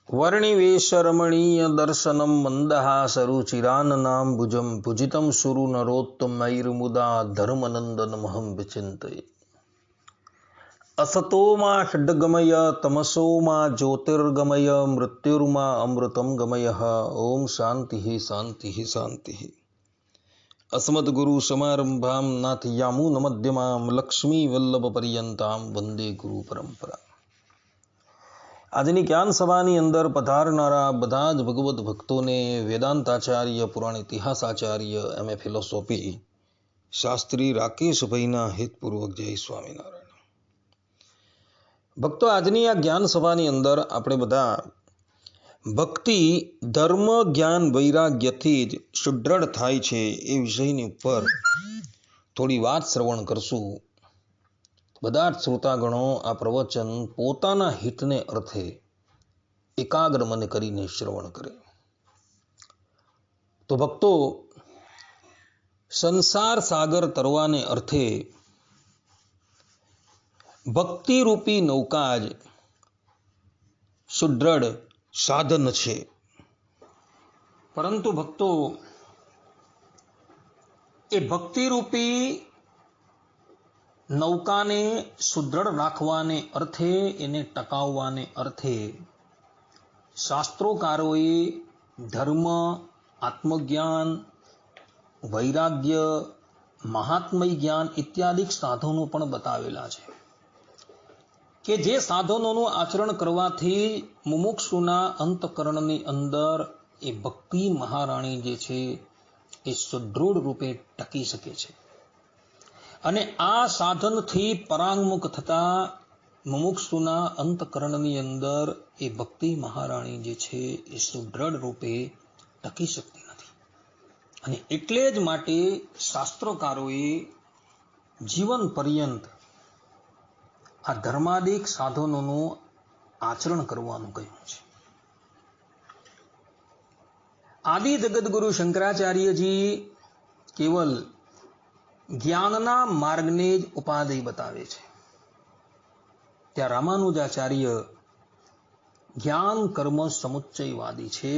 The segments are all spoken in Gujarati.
वर्णिवेशरमणीय दर्शनम मंदहासरुचिराननाम्बुजं भुजितं सुरनरोत्तमैर्मुदा धर्मनंदनमहं विचिन्तये। असतो मा षड्गमय तमसो मा ज्योतिर्गमय मृत्युर्मा अमृतं गमय। ओम शांति शांति शांति। अस्मद्गुरु समारंभां नाथयामुनमध्यमां लक्ष्मी वल्लभ पर्यंतां वंदे गुरु परंपरा। આજની જ્ઞાન સભાની અંદર પધારનારા બધા જ ભગવદ્ ભક્તોને વેદાંતાચાર્ય પુરાણ ઇતિહાસાચાર્ય એમએ ફિલોસોફી શાસ્ત્રી રાકેશભાઈના હિતપૂર્વક જય સ્વામિનારાયણ। ભક્તો, આજની આ જ્ઞાન સભાની અંદર આપણે બધા ભક્તિ ધર્મ જ્ઞાન વૈરાગ્યથી જ સુદૃઢ થાય છે એ વિષયની ઉપર થોડી વાત શ્રવણ કરશું। બધા જ શ્રોતાગણો આ પ્રવચન પોતાના હિતને અર્થે એકાગ્ર મને કરીને શ્રવણ કરે। તો ભક્તો, સંસાર સાગર તરવાને અર્થે ભક્તિરૂપી નૌકા જ સુદૃઢ સાધન છે। પરંતુ ભક્તો, એ ભક્તિરૂપી નૌકાને સુદૃઢ રાખવાને અર્થે, એને ટકાવવાને અર્થે શાસ્ત્રોકારોએ ધર્મ, આત્મજ્ઞાન, વૈરાગ્ય, મહાત્મય જ્ઞાન ઇત્યાદિ સાધનો પણ બતાવેલા છે કે જે સાધનોનું આચરણ કરવાથી મુમુક્ષુના અંતકરણની અંદર એ ભક્તિ મહારાણી જે છે એ સુદૃઢ રૂપે ટકી શકે છે। અને આ સાધનથી પરાંગમુખ થતા મુમુક્ષુના અંતકરણની અંદર એ ભક્તિ મહારાણી જે છે એ સુદૃઢ રૂપે ટકી શકતી નથી। અને એટલે જ માટે શાસ્ત્રકારોએ જીવન પર્યંત આ ધર્માદિક સાધનોનું આચરણ કરવાનું કહ્યું છે। આદિ જગદગુરુ શંકરાચાર્યજી કેવલ જ્ઞાનના માર્ગને જ ઉપાધિ બતાવે છે, ત્યાં રામાનુજાચાર્ય જ્ઞાન કર્મ સમુચ્ચયવાદી છે।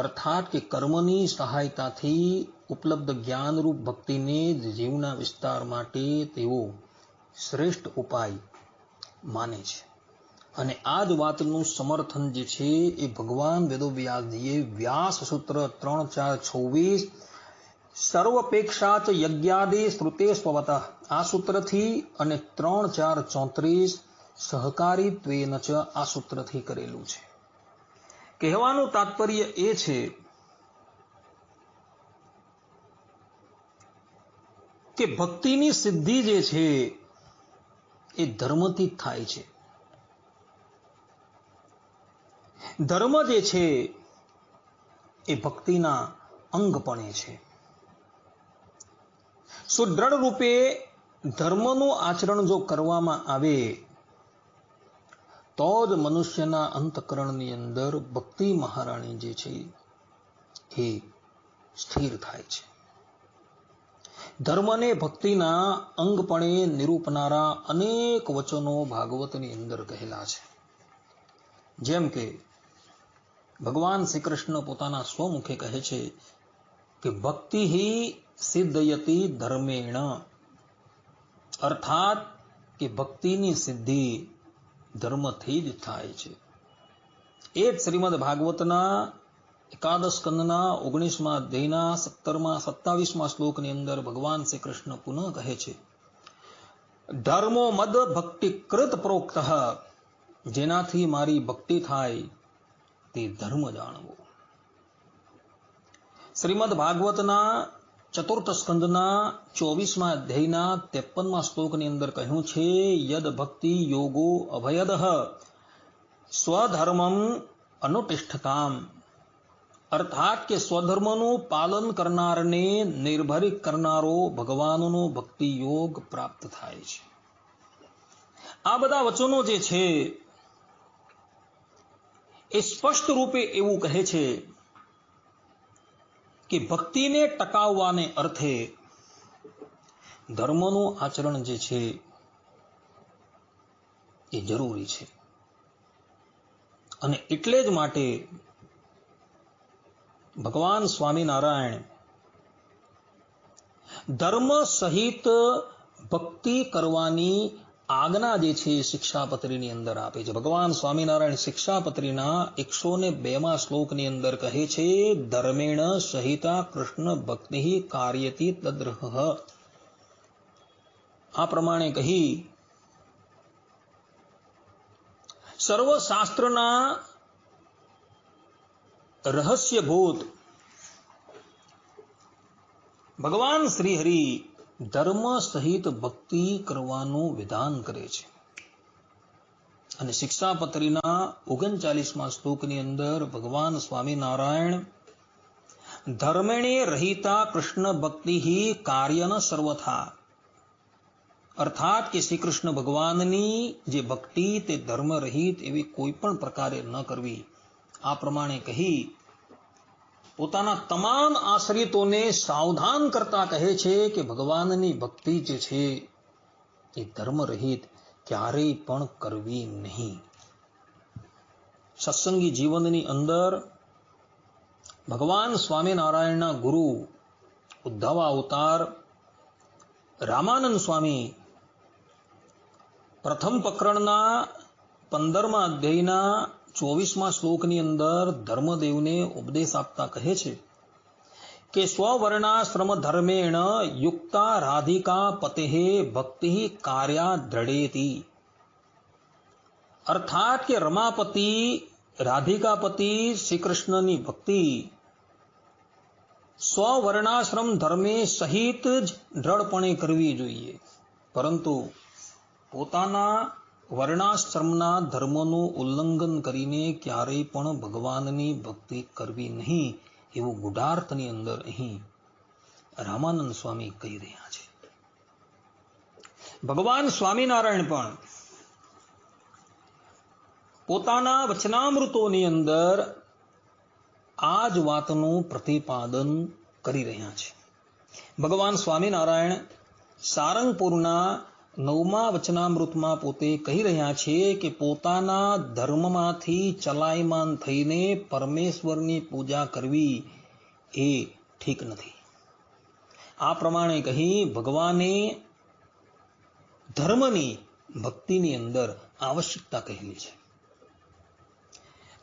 અર્થાત કે કર્મની સહાયતાથી ઉપલબ્ધ જ્ઞાનરૂપ ભક્તિને જ જીવના વિસ્તાર માટે તેઓ શ્રેષ્ઠ ઉપાય માને છે। અને આ જ વાતનું સમર્થન જે છે એ ભગવાન વેદવ્યાસજીએ વ્યાસ સૂત્ર 3.4.26 સર્વપેક્ષા ચ યજ્ઞાદિ શ્રુતે સ્વવત આ સૂત્રથી અને 3.4.34 સહકારીત્વેન ચ આ સૂત્રથી કરેલું છે। કહેવાનું તાત્પર્ય એ છે કે ભક્તિની સિદ્ધિ જે છે એ ધર્મથી જ થાય છે। ધર્મ જે છે એ ભક્તિના અંગપણે છે। સુદૃઢ રૂપે ધર્મનું આચરણ જો કરવામાં આવે તો જ મનુષ્યના અંતકરણની અંદર ભક્તિ મહારાણી જે છે એ સ્થિર થાય છે। ધર્મને ભક્તિના અંગપણે નિરૂપનારા અનેક વચનો ભાગવતની અંદર કહેલા છે। જેમ કે ભગવાન શ્રી કૃષ્ણ પોતાના સ્વમુખે કહે છે કે ભક્તિ સિદ્ધયતિ ધર્મેણ, અર્થાત કે ભક્તિની સિદ્ધિ ધર્મથી જ થાય છે। એ જ શ્રીમદ ભાગવતના એકાદશ સ્કંદના 19મા અધ્યાયના 17મા 27મા શ્લોકની અંદર ભગવાન શ્રી કૃષ્ણ પુનઃ કહે છે, ધર્મો મદ ભક્તિ કૃત પ્રોક્ત, જેનાથી મારી ભક્તિ થાય તે ધર્મ જાણવો। શ્રીમદ ભાગવતના ચતુર્થ સ્કંદના 24મા અધ્યાયના 53મા શ્લોકની અંદર કહ્યું છે, યદ ભક્તિ યોગો અભયદઃ સ્વધર્મમ અનુતિષ્ઠતામ, અર્થાત કે સ્વધર્મનું પાલન કરનારને નિર્ભરિત કરનારો ભગવાનનો ભક્તિ યોગ પ્રાપ્ત થાય છે। આ બધા વચનો જે છે એ સ્પષ્ટ રૂપે એવું કહે છે કે ભક્તિને ટકાવવાને અર્થે ધર્મનું આચરણ જે છે એ જરૂરી છે। અને એટલે જ માટે ભગવાન સ્વામિનારાયણ ધર્મ સહિત ભક્તિ કરવાની આજ્ઞા જે છે શિક્ષાપત્રીની અંદર આપે છે. ભગવાન સ્વામિનારાયણ શિક્ષાપત્રીના 102માં શ્લોકની અંદર કહે છે, ધર્મેણ સહિતા કૃષ્ણ ભક્તિ કાર્યતી તદ્રહ. આ પ્રમાણે કહી સર્વશાસ્ત્રના રહસ્યભૂત ભગવાન શ્રી હરિ ધર્મ સહિત ભક્તિ કરવાનું વિધાન કરે છે. અને શિક્ષાપત્રીના 39મા શ્લોકની અંદર ભગવાન સ્વામિનારાયણ ધર્મેણે રહિતા કૃષ્ણ ભક્તિ કાર્યન સર્વથા, અર્થાત કે શ્રી કૃષ્ણ ભગવાનની જે ભક્તિ તે ધર્મ રહિત એવી કોઈ પણ પ્રકારે ન કરવી. આ પ્રમાણે કહી પોતાના તમામ આશ્રિતોને સાવધાન કરતા કહે છે કે ભગવાનની ભક્તિ જે છે એ ધર્મ રહિત ક્યારેય પણ કરવી નહીં. સત્સંગી જીવનની અંદર ભગવાન સ્વામિનારાયણના ગુરુ ઉદ્ધવ અવતાર રામાનંદ સ્વામી પ્રથમ પ્રકરણના 15મા અધ્યાયના 24મા શ્લોકની અંદર ધર્મદેવને ઉપદેશ આપતા કહે છે કે સ્વવર્ણાશ્રમ ધર્મેણ યુક્તા રાધિકા પતે ભક્તિ કાર્યા દ્રઢેતિ. અર્થાત કે રમાપતિ રાધિકાપતિ શ્રી કૃષ્ણની ભક્તિ સ્વવર્ણાશ્રમ ધર્મે સહિત જ દ્રઢપણે કરવી જોઈએ, પરંતુ પોતાના વર્ણાશ્રમના ધર્મનું ઉલ્લંઘન કરીને ક્યારેય પણ ભગવાનની ભક્તિ કરવી નહીં, એવું ગુઢાર્થની અંદર અહીં રામાનંદ સ્વામી કહી રહ્યા છે. ભગવાન સ્વામિનારાયણ પણ પોતાના વચનામૃતોની અંદર આ જ વાતનું પ્રતિપાદન કરી રહ્યા છે. ભગવાન સ્વામિનારાયણ સારંગપુરના 9મા વચનામૃતમાં પોતે કહી રહ્યા છે કે પોતાના ધર્મમાંથી ચલાયમાન થઈને પરમેશ્વરની પૂજા કરવી એ ઠીક નથી. આ પ્રમાણે કહી ભગવાને ધર્મની ભક્તિની અંદર આવશ્યકતા કહેલી છે.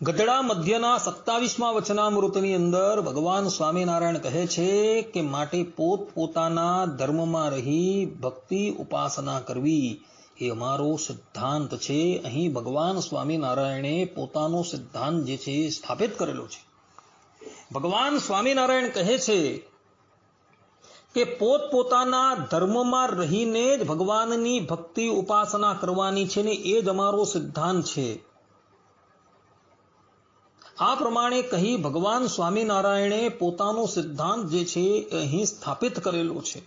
ગઢડા મધ્યના 27મા વચનામૃતની અંદર ભગવાન સ્વામિનારાયણ કહે છે કે માટે પોતપોતાના ધર્મમાં રહી ભક્તિ ઉપાસના કરવી એ અમારો સિદ્ધાંત છે. અહીં ભગવાન સ્વામિનારાયણે પોતાનો સિદ્ધાંત જે છે એ સ્થાપિત કરેલો છે. ભગવાન સ્વામિનારાયણ કહે છે કે પોતપોતાના ધર્મમાં રહીને જ ભગવાનની ભક્તિ ઉપાસના કરવાની છે ને એ જ અમારો સિદ્ધાંત છે. આ પ્રમાણે કહી ભગવાન સ્વામિનારાયણે પોતાનો સિદ્ધાંત જે છે અહીં સ્થાપિત કરેલો છે.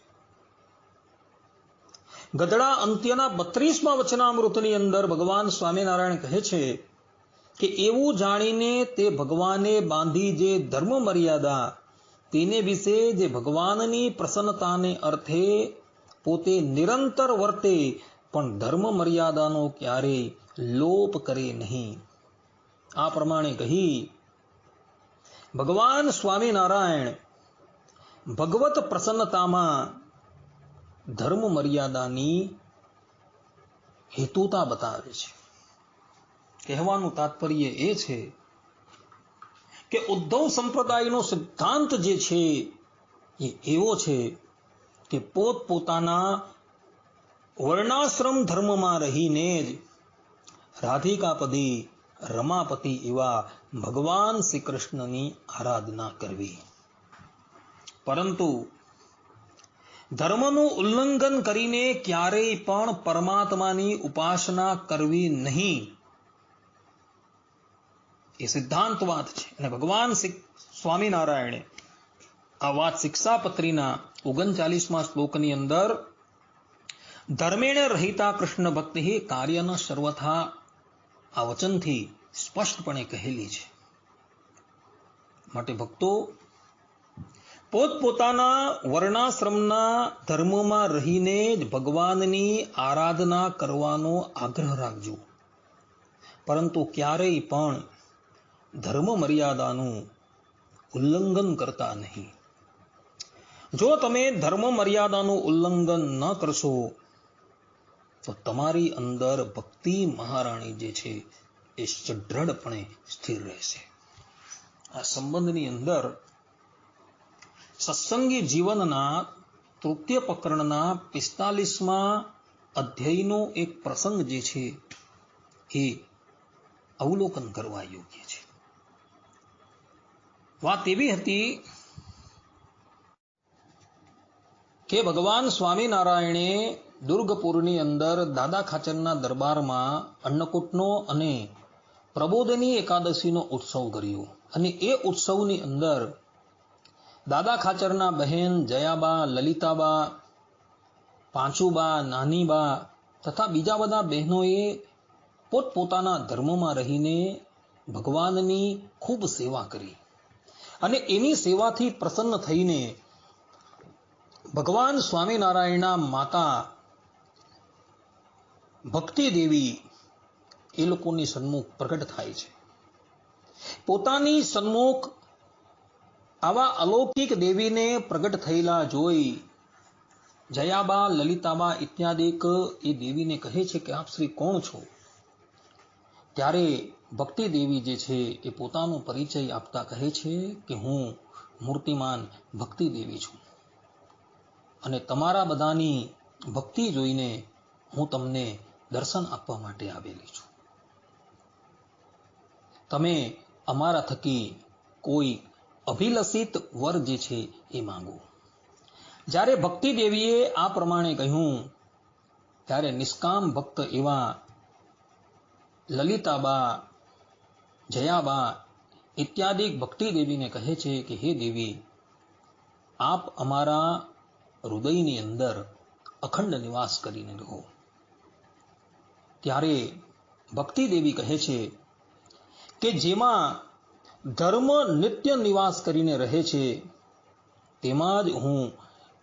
ગઢડા અંત્યના 32મા વચનામૃતની અંદર ભગવાન સ્વામિનારાયણ કહે છે કે એવું જાણીને તે ભગવાને બાંધી જે ધર્મ મર્યાદા તેને વિશે જે ભગવાનની પ્રસન્નતાને અર્થે પોતે નિરંતર વર્તે, પણ ધર્મ મર્યાદાનો ક્યારેય લોપ કરે નહીં. આ પ્રમાણે કહી ભગવાન સ્વામિનારાયણ ભગવત પ્રસન્નતામાં ધર્મ મર્યાદાની હેતુતા બતાવે છે. કહેવાનું તાત્પર્ય એ છે કે ઉદ્ધવ સંપ્રદાયનો સિદ્ધાંત જે છે એ એવો છે કે પોતપોતાના વર્ણાશ્રમ ધર્મમાં રહીને જ રાધિકાપતિ રમાપતિ એવા ભગવાન શ્રી કૃષ્ણની આરાધના કરવી, પરંતુ ધર્મનું ઉલ્લંઘન કરીને ક્યારેય પણ પરમાત્માની ઉપાસના કરવી નહીં. એ સિદ્ધાંત વાત છે. અને ભગવાન સ્વામિનારાયણે આ વાત શિક્ષાપત્રીના 39મા શ્લોકની અંદર ધર્મેણ રહિતા કૃષ્ણ ભક્તિ કાર્યના સર્વથા આ વચનથી સ્પષ્ટપણે કહેલી છે. માટે ભક્તો પોતપોતાના વર્ણાશ્રમના ધર્મમાં રહીને જ ભગવાનની આરાધના કરવાનો આગ્રહ રાખજો, પરંતુ ક્યારેય પણ ધર્મ મર્યાદાનું ઉલ્લંઘન કરતા નહીં. જો તમે ધર્મ મર્યાદાનું ઉલ્લંઘન ન કરશો તો તમારી અંદર ભક્તિ મહારાણી જે છે એ સદ્રઢપણે સ્થિર રહેશે. આ સંબંધની અંદર સત્સંગી જીવનના તૃતીય પ્રકરણના 45મા અધ્યાયનો એક પ્રસંગ જે છે એ અવલોકન કરવા યોગ્ય છે. વાત એવી હતી કે ભગવાન સ્વામિનારાયણે દુર્ગપુરની અંદર દાદા ખાચરના દરબારમાં અન્નકૂટનો અને પ્રબોધની એકાદશીનો ઉત્સવ કર્યો. અને એ ઉત્સવની અંદર દાદા ખાચરના બહેન જયાબા, લલિતાબા, પાંચુબા, નાનીબા તથા બીજા બધા બહેનોએ પોતપોતાના ધર્મમાં રહીને ભગવાનની ખૂબ સેવા કરી. અને એની સેવાથી પ્રસન્ન થઈને ભગવાન સ્વામિનારાયણના માતા ભક્તિ દેવી એ લોકોની સન્મુખ પ્રગટ થાય છે. પોતાની સન્મુખ આવા અલૌકિક દેવીને પ્રગટ થયેલા જોઈ જયાબા, લલિતાબા ઇત્યાદિક એ દેવીને કહે છે કે આપ શ્રી કોણ છો? ત્યારે ભક્તિ દેવી જે છે એ પોતાનો પરિચય આપતા કહે છે કે હું મૂર્તિમાન ભક્તિ દેવી છું અને તમારા બધાની ભક્તિ જોઈને હું તમને દર્શન આપવા માટે આવેલી છું. તમે અમારા થકી કોઈ અભિલષિત વર જે છે એ માંગો. જ્યારે ભક્તિ દેવીએ આ પ્રમાણે કહ્યું ત્યારે નિષ્કામ ભક્ત એવા લલિતાબા, જયાબા ઇત્યાદિ ભક્તિ દેવીને કહે છે કે હે દેવી, આપ અમારા હૃદયની અંદર અખંડ નિવાસ કરીને રહો. ત્યારે ભક્તિ દેવી કહે છે કે જેમાં ધર્મ નિત્ય નિવાસ કરીને રહે છે તેમાં જ હું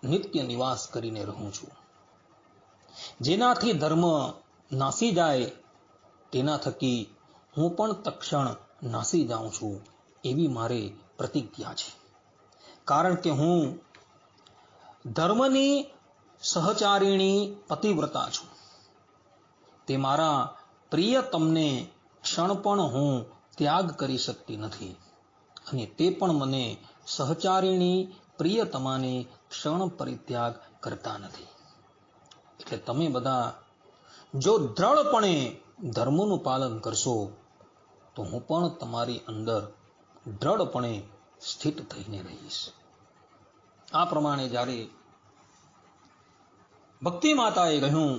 નિત્ય નિવાસ કરીને રહું છું. જેનાથી ધર્મ નાસી જાય તેના થકી હું પણ તક્ષણ નાસી જાઉં છું એવી મારે પ્રતિજ્ઞા છે. કારણ કે હું ધર્મની સહચારિણી પતિવ્રતા છું. તે મારા પ્રિયતમને ક્ષણ પણ હું ત્યાગ કરી શકતી નથી અને તે પણ મને સહચારિણી પ્રિયતમાને ક્ષણ પરિત્યાગ કરતા નથી. એટલે તમે બધા જો દ્રઢપણે ધર્મનું પાલન કરશો તો હું પણ તમારી અંદર દ્રઢપણે સ્થિત થઈને રહીશ. આ પ્રમાણે જ્યારે ભક્તિ માતાએ કહ્યું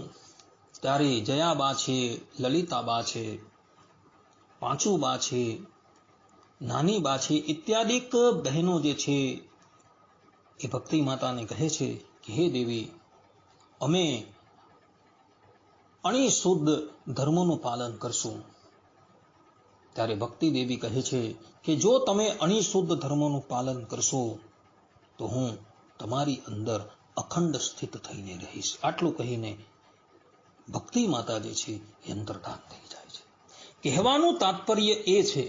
ત્યારે જયાબા છે, લલિતાબા છે, પાંચુબા છે, નાનીબા છે ઇત્યાદિક બહેનો જે છે એ ભક્તિ માતાને કહે છે કે હે દેવી, અમે અણિશુદ્ધ ધર્મનું પાલન કરશું. ત્યારે ભક્તિ દેવી કહે છે કે જો તમે અણિશુદ્ધ ધર્મનું પાલન કરશો તો હું તમારી અંદર અખંડ સ્થિત થઈને રહીશ. આટલું કહીને ભક્તિ માતા જે છે એ અંતર્ધાન થઈ જાય છે. કહેવાનું તાત્પર્ય એ છે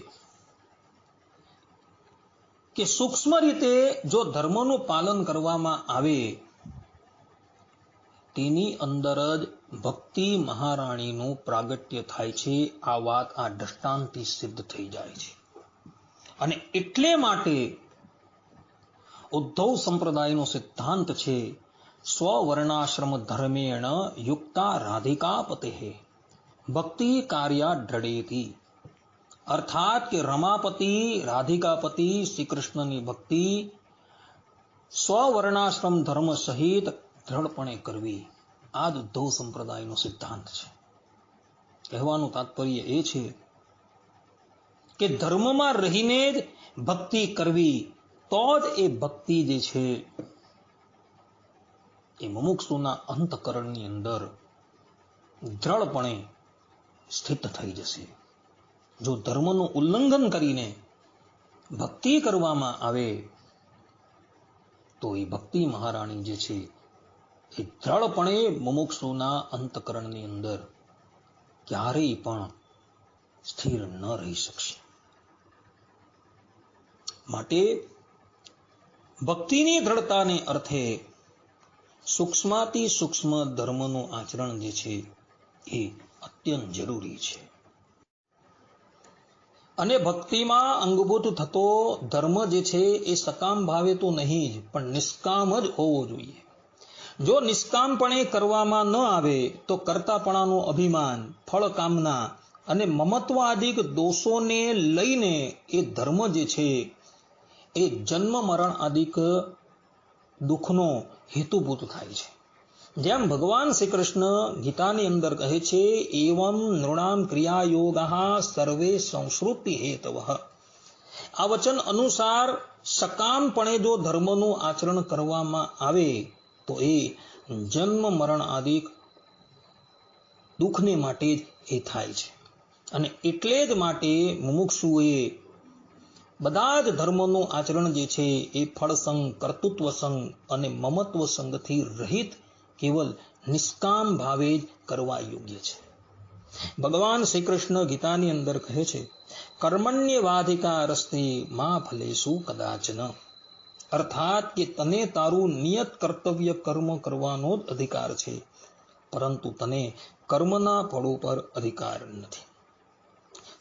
કે સૂક્ષ્મ રીતે જો ધર્મનું પાલન કરવામાં આવે તેની અંદર જ ભક્તિ મહારાણીનું પ્રાગટ્ય થાય છે. આ વાત આ દ્રષ્ટાંતથી સિદ્ધ થઈ જાય છે. અને એટલે માટે ઉદ્ધવ સંપ્રદાયનો સિદ્ધાંત છે સ્વવર્ણાશ્રમ ધર્મેણ યુક્તા રાધિકાપતે ભક્તિ કાર્યા દ્રઢેતી. અર્થાત કે રમાપતિ, રાધિકાપતિ શ્રી કૃષ્ણની ભક્તિ સ્વવર્ણાશ્રમ ધર્મ સહિત દ્રઢપણે કરવી. આ જ ઉદ્ધવ સંપ્રદાયનો સિદ્ધાંત છે. કહેવાનું તાત્પર્ય એ છે કે ધર્મમાં રહીને જ ભક્તિ કરવી તો જ એ ભક્તિ જે છે એ મુમુક્ષુના અંતકરણની અંદર દ્રઢપણે સ્થિત થઈ જશે. જો ધર્મનું ઉલ્લંઘન કરીને ભક્તિ કરવામાં આવે તો એ ભક્તિ મહારાણી જે છે એ દ્રઢપણે મુમુક્ષુના અંતકરણની અંદર ક્યારેય પણ સ્થિર ન રહી શકશે. માટે ભક્તિની દ્રઢતાને અર્થે સૂક્ષ્માતિ સૂક્ષ્મ ધર્મનું આચરણ જે છે એ અત્યંત જરૂરી છે. અને ભક્તિમાં અંગભૂત થતો ધર્મ જે છે એ સકામ ભાવે તો નહીં જ, પણ નિષ્કામ જ હોવો જોઈએ. જો નિષ્કામપણે કરવામાં ન આવે તો કર્તાપણાનું અભિમાન, ફળ કામના અને મમત્વ આદિક દોષોને લઈને એ ધર્મ જે છે એ જન્મ મરણ આદિક દુઃખનો હેતુભૂત થાય છે. જેમ ભગવાન શ્રી કૃષ્ણ ગીતાની અંદર કહે છે, એવમ નૃણામ ક્રિયાયોગઃ સર્વે સંશ્રુતિ હેતવઃ. આ વચન અનુસાર સકામપણે જો ધર્મનું આચરણ કરવામાં આવે તો એ જન્મ મરણ આદિક દુઃખને માટે જ એ થાય છે. અને એટલે જ માટે મુમુક્ષુએ બધા જ ધર્મનું આચરણ જે છે એ ફળસંગ, કર્તૃત્વ સંગ અને મમત્વ સંગથી રહિત કેવલ નિષ્કામ ભાવે જ કરવા યોગ્ય છે. ભગવાન શ્રી કૃષ્ણ ગીતાની અંદર કહે છે, કર્મણ્યવાધિકારસ્તે મા ફલેષુ કદાચન. અર્થાત કે તને તારું નિયત કર્તવ્ય કર્મ કરવાનો જ અધિકાર છે, પરંતુ તને કર્મના ફળો પર અધિકાર નથી.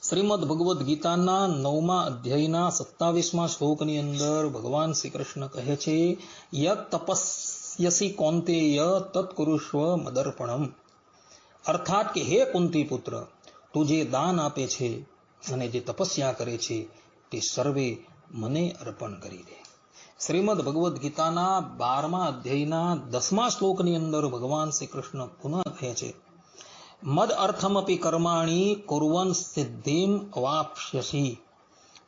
શ્રીમદ ભગવદ્ ગીતાના 9મા અધ્યાયના 27મા શ્લોકની અંદર ભગવાન શ્રી કૃષ્ણ કહે છે, યત તપસ્યસી કૌંતેય તત્કુરુષ્વ મદર્પણમ. અર્થાત કે હે કુંતી પુત્ર, તું જે દાન આપે છે અને જે તપસ્યા કરે છે તે સર્વે મને અર્પણ કરી દે. શ્રીમદ ભગવદ્ ગીતાના 12મા અધ્યાયના 10મા શ્લોકની અંદર ભગવાન શ્રી કૃષ્ણ પુનઃ કહે છે, મદ અર્થમપી કર્માણી કુર્વન સિદ્ધિમ અવાપ્સ્યસી.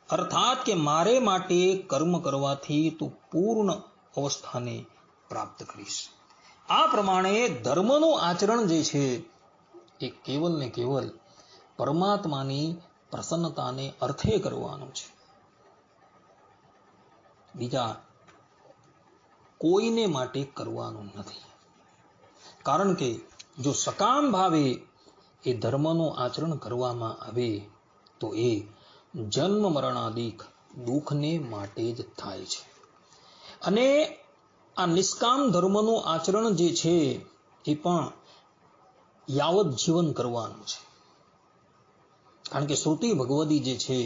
અર્થાત કે મારે માટે કર્મ કરવાથી તું પૂર્ણ અવસ્થાને પ્રાપ્ત કરીશ. આ પ્રમાણે ધર્મનું આચરણ જે છે એ કેવલ ને કેવલ પરમાત્માની પ્રસન્નતાને અર્થે કરવાનું છે, બીજા કોઈને માટે કરવાનું નથી. કારણ કે જો સકામ ભાવે એ ધર્મનું આચરણ કરવામાં આવે તો એ જન્મ મરણાદિક દુઃખને માટે જ થાય છે. અને આ નિષ્કામ ધર્મનું આચરણ જે છે એ પણ યાવત જીવન કરવાનું છે. કારણ કે શ્રુતિ ભગવદી જે છે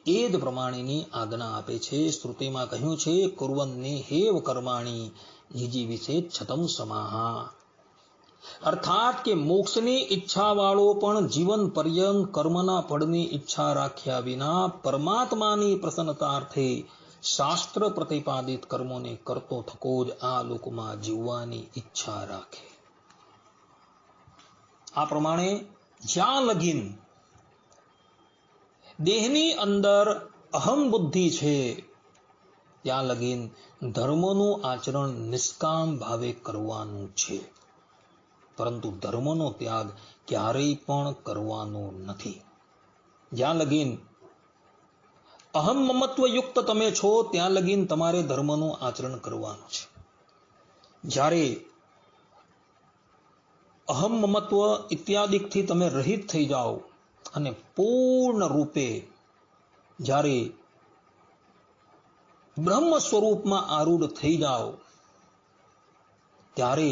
એ જ પ્રમાણેની આજ્ઞા આપે છે. શ્રુતિમાં કહ્યું છે, કુર્વન્ને હેવ કર્માણી જીજીવિષે છતમ સમાહા. અર્થાત કે મોક્ષની ઈચ્છા વાળો પણ જીવન પર્યંત કર્મના ફળની ઈચ્છા રાખ્યા વિના પરમાત્માની પ્રસન્નતાર્થે શાસ્ત્ર પ્રતિપાદિત કર્મોને કરતો થકો જ આ લોકમાં જીવવાની ઈચ્છા રાખે. આ પ્રમાણે જ્યાં લગીન દેહની અંદર અહમ બુદ્ધિ છે ત્યાં લગીન ધર્મનું આચરણ નિષ્કામ ભાવે કરવાનું છે, પરંતુ ધર્મનો ત્યાગ ક્યારેય પણ કરવાનો નથી. જ્યાં લગીન અહમ મમત્વ યુક્ત તમે છો ત્યાં લગીન તમારે ધર્મનું આચરણ કરવાનું છે. જ્યારે અહમ મમત્વ ઇત્યાદિકથી તમે રહિત થઈ જાઓ અને પૂર્ણ રૂપે જ્યારે બ્રહ્મ સ્વરૂપમાં આરૂઢ થઈ જાઓ ત્યારે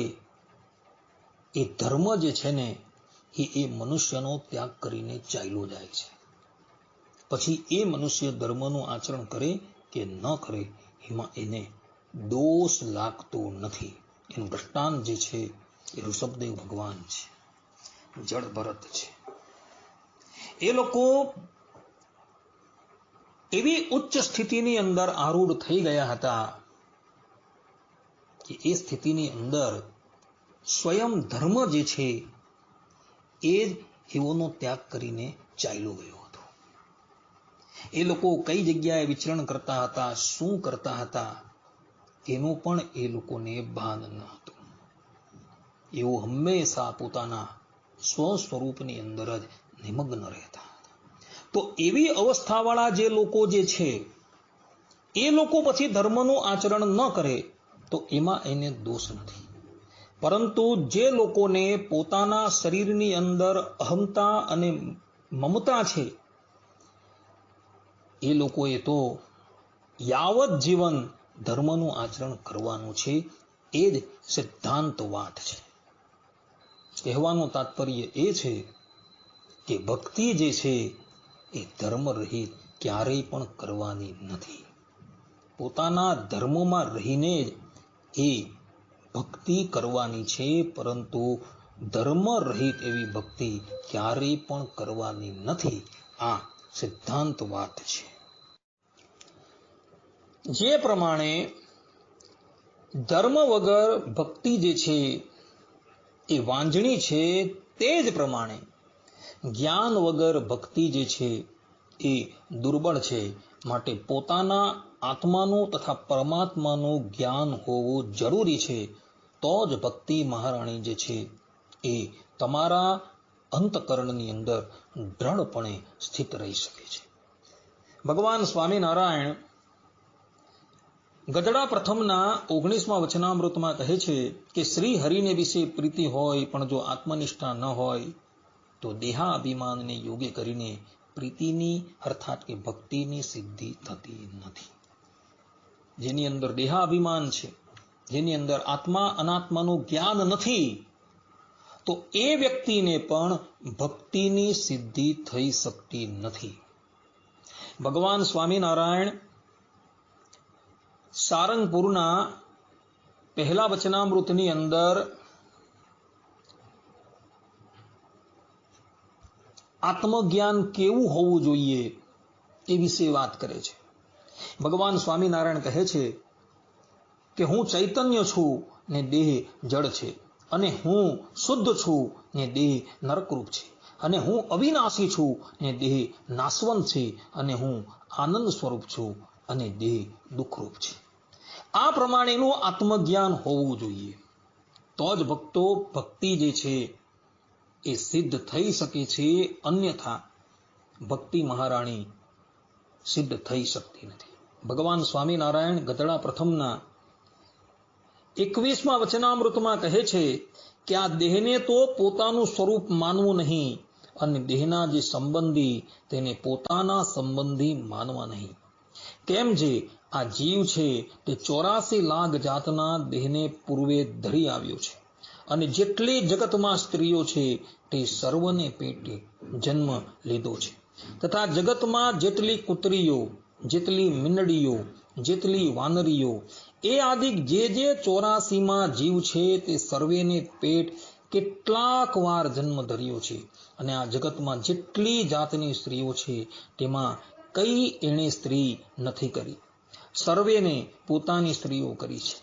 એ ધર્મ જે છે ને એ મનુષ્યનો ત્યાગ કરીને ચાલ્યો જાય છે. પછી એ મનુષ્ય ધર્મનું આચરણ કરે કે ન કરે એમાં એને દોષ લાગતો નથી. એનું દ્રષ્ટાંત જે છે એ ઋષભદેવ ભગવાન છે, જળ ભરત છે. એ લોકો એવી ઉચ્ચ સ્થિતિની અંદર આરૂઢ થઈ ગયા હતા કે એ સ્થિતિની અંદર સ્વયં ધર્મ જે છે એ જ એઓનો ત્યાગ કરીને ચાલ્યો ગયો હતો. એ લોકો કઈ જગ્યાએ વિચરણ કરતા હતા, શું કરતા હતા એનું પણ એ લોકોને ભાન ન હતું. એઓ હંમેશા પોતાના સ્વસ્વરૂપની અંદર જ નિમગ્ન રહેતા હતા. તો એવી અવસ્થાવાળા જે લોકો જે છે એ લોકો પછી ધર્મનું આચરણ ન કરે તો એમાં એને દોષ નથી. પરંતુ જે લોકોને પોતાના શરીરની અંદર અહમતા અને મમતા છે એ લોકોએ તો યાવત જીવન ધર્મનું આચરણ કરવાનું છે. એ જ સિદ્ધાંત વાત છે. કહેવાનું તાત્પર્ય એ છે કે ભક્તિ જે છે એ ધર્મ રહિત ક્યારેય પણ કરવાની નથી. પોતાના ધર્મમાં રહીને જ એ ભક્તિ કરવાની છે, પરંતુ ધર્મ રહિત એવી ભક્તિ ક્યારેય પણ કરવાની નથી. આ સિદ્ધાંત વાત છે. જે પ્રમાણે ધર્મ વગર ભક્તિ જે છે એ વાંજણી છે, તે જ પ્રમાણે જ્ઞાન વગર ભક્તિ જે છે એ દુર્બળ છે. માટે પોતાના આત્માનું તથા પરમાત્માનું જ્ઞાન હોવું જરૂરી છે. તો જ ભક્તિ મહારાણી જે છે એ તમારા અંતકરણની અંદર દ્રઢપણે સ્થિત રહી શકે છે. ભગવાન સ્વામિનારાયણ ગધડા પ્રથમના 19મા વચનામૃતમાં કહે છે કે શ્રી હરિને વિશે પ્રીતિ હોય પણ જો આત્મનિષ્ઠા ન હોય તો દેહાભિમાનને યોગ્ય કરીને પ્રીતિની અર્થાત કે ભક્તિની સિદ્ધિ થતી નથી. જેની અંદર દેહાભિમાન છે, જેની અંદર આત્મા અનાત્માનું જ્ઞાન નથી, તો એ વ્યક્તિને પણ ભક્તિની સિદ્ધિ થઈ શકતી નથી. ભગવાન સ્વામિનારાયણ સારંગપુરના પહેલા વચનામૃતની અંદર આત્મજ્ઞાન કેવું હોવું જોઈએ એ વિશે વાત કરે છે. ભગવાન સ્વામિનારાયણ કહે છે કે હું ચૈતન્ય છું ને દેહ જડ છે, અને હું શુદ્ધ છું ને દેહ નરકરૂપ છે, અને હું અવિનાશી છું ને દેહ નાશવંત છે, અને હું આનંદ સ્વરૂપ છું અને દેહ દુઃખરૂપ છે. આ પ્રમાણેનું આત્મજ્ઞાન હોવું જોઈએ. તો જ ભક્તો ભક્તિ જે છે એ સિદ્ધ થઈ શકે છે. અન્યથા ભક્તિ મહારાણી સિદ્ધ થઈ શકતી નથી. ભગવાન સ્વામિનારાયણ ગધડા પ્રથમના 21મા વચનામૃતમાં કહે છે કે આ દેહને તો પોતાનું સ્વરૂપ માનવું નહીં, અને દેહના જે સંબંધી તેને પોતાના સંબંધી માનવા નહીં. કેમ જે આ જીવ છે તે 84 લાખ જાતના દેહને પૂર્વે ધરી આવ્યો છે, અને જેટલી જગતમાં સ્ત્રીઓ છે તે સર્વને પેટે જન્મ લીધો છે, તથા જગતમાં જેટલી કૂતરીઓ, જેટલી મીંડળીઓ, જેટલી વાનરીઓ, એ આદિક જે 84માં જીવ છે તે સર્વેને પેટ કેટલાક વાર જન્મ ધર્યો છે. અને આ જગતમાં જેટલી જાતની સ્ત્રીઓ છે તેમાં કઈ એણે સ્ત્રી નથી કરી, સર્વેને પોતાની સ્ત્રીઓ કરી છે.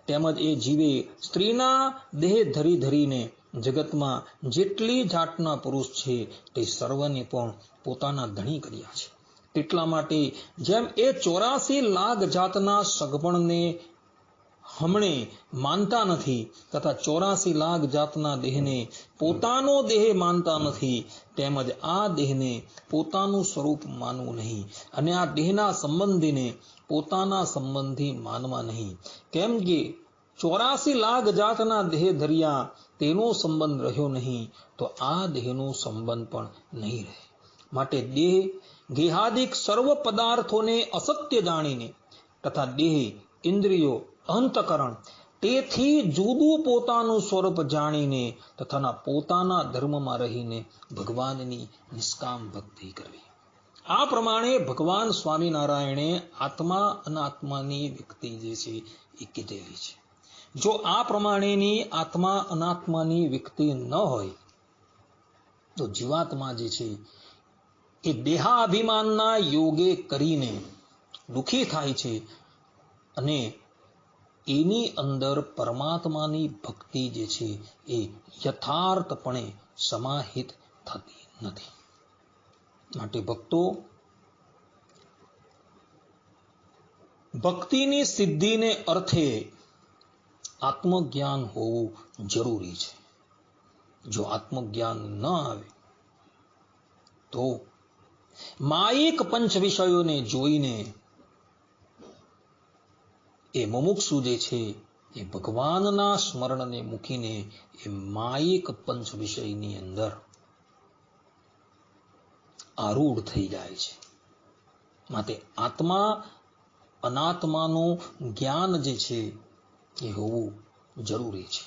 તેમજ એ જીવે સ્ત્રીના દેહ ધરી ધરીને જગતમાં જેટલી જાતના પુરુષ છે તે સર્વને પણ પોતાના ધણી કર્યા છે. એટલા માટે જેમ એ 84 લાખ જાતના સગપણને હમણે માનતા નથી, તથા 84 લાખ જાતના દેહને પોતાનો દેહ માનતા નથી, તેમજ આ દેહને પોતાનું સ્વરૂપ માનવું નહીં, અને આ દેહના સંબંધીને પોતાના સંબંધી માનવા નહીં. કેમ કે 84 લાખ જાતના દેહ ધર્યા તેનો સંબંધ રહ્યો નહીં, તો આ દેહનો સંબંધ પણ નહીં રહે. માટે દેહ ગેહાદિક સર્વ પદાર્થોને અસત્ય જાણીને તથા દેહ, ઇન્દ્રિયો, અંતકરણ તેથી જુદું પોતાનું સ્વરૂપ જાણીને તથા પોતાના ધર્મમાં રહીને ભગવાનની નિષ્કામ ભક્તિ કરવી. આ પ્રમાણે ભગવાન સ્વામિનારાયણે આત્મા અનાત્માની વ્યક્તિ જે છે એ કીધેલી છે. જો આ પ્રમાણેની આત્મા અનાત્માની વ્યક્તિ ન હોય તો જીવાત્મા જે છે એ દેહાભિમાનના યોગે કરીને દુઃખી થાય છે, અને એની અંદર પરમાત્માની ભક્તિ જે છે એ યથાર્થપણે સમાહિત થતી નથી. માટે ભક્તો ભક્તિની સિદ્ધિને અર્થે આત્મજ્ઞાન હોવું જરૂરી છે. જો આત્મજ્ઞાન ન આવે તો માયિક પંચ વિષયોને જોઈને એ મુમુક્ષુ જે છે એ ભગવાનના સ્મરણને મૂકીને એ માયિક પંચ વિષયની અંદર આરૂઢ થઈ જાય છે. માટે આત્મા અનાત્માનું જ્ઞાન જે છે એ હોવું જરૂરી છે.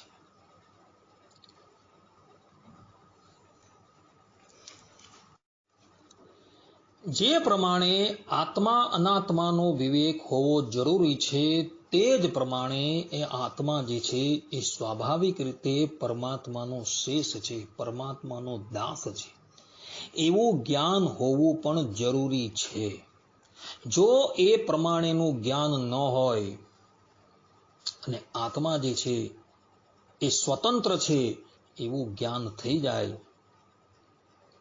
જે પ્રમાણે આત્મા અનાત્માનો વિવેક હોવો જરૂરી છે, તે જ પ્રમાણે એ આત્મા જે છે એ સ્વાભાવિક રીતે પરમાત્માનો શેષ છે, પરમાત્માનો દાસ છે, એવું જ્ઞાન હોવું પણ જરૂરી છે. જો એ પ્રમાણેનું જ્ઞાન ન હોય અને આત્મા જે છે એ સ્વતંત્ર છે એવું જ્ઞાન થઈ જાય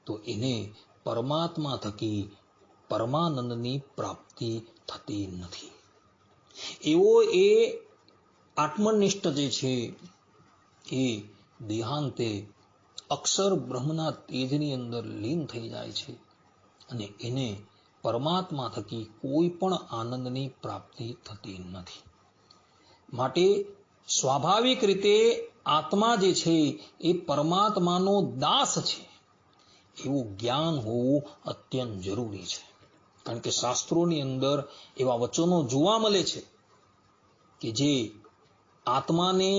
તો એને પરમાત્મા થકી પરમાનંદની પ્રાપ્તિ થતી નથી. એવો એ આત્મનિષ્ઠ જે છે એ દેહાંતે અક્ષર બ્રહ્મના તેજની અંદર લીન થઈ જાય છે અને એને પરમાત્મા થકી કોઈ પણ આનંદની પ્રાપ્તિ થતી નથી. માટે સ્વાભાવિક રીતે આત્મા જે છે એ પરમાત્માનો દાસ છે એવું જ્ઞાન હોવું અત્યંત જરૂરી છે. કારણ કે શાસ્ત્રોની અંદર એવા વચનો જોવા મળે છે કે જે આત્માને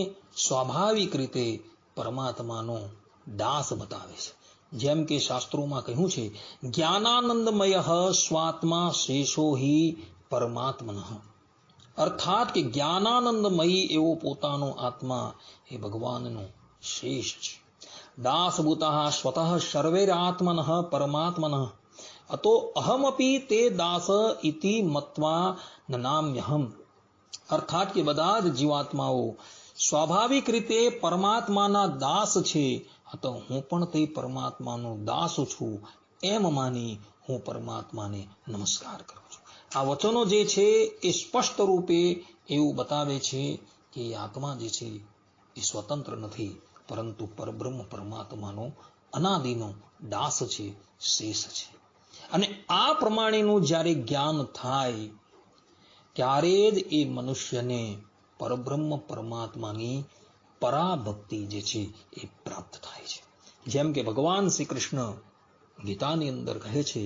સ્વાભાવિક રીતે પરમાત્માનો દાસ બતાવે છે. જેમ કે શાસ્ત્રોમાં કહ્યું છે, જ્ઞાનાનંદમય સ્વાત્મા શેષો હિ પરમાત્મન. અર્થાત કે જ્ઞાનાનંદમયી એવો પોતાનો આત્મા એ ભગવાનનો શેષ છે. દાસભૂતઃ સ્વતઃ સર્વૈરાત્મનઃ પરમાત્મનઃ અતો અહમપી તે દાસ ઇતિ મત્વા નનામ્યહમ. અર્થાત કે બધા જ જીવાત્માઓ સ્વાભાવિક રીતે પરમાત્માના દાસ છે, તો હું પણ તે પરમાત્માનો દાસ છું એમ માની હું પરમાત્માને નમસ્કાર કરું છું. આ વચનો જે છે એ સ્પષ્ટ રૂપે એવું બતાવે છે કે આત્મા જે છે એ સ્વતંત્ર નથી, પરંતુ પરબ્રહ્મ પરમાત્માનો અનાદિનો દાસ છે, શેષ છે. અને આ પ્રમાણેનું જ્યારે જ્ઞાન થાય ત્યારે જ એ મનુષ્યને પરબ્રહ્મ પરમાત્માની પરાભક્તિ જે છે એ પ્રાપ્ત થાય છે. જેમ કે ભગવાન શ્રી કૃષ્ણ ગીતાની અંદર કહે છે,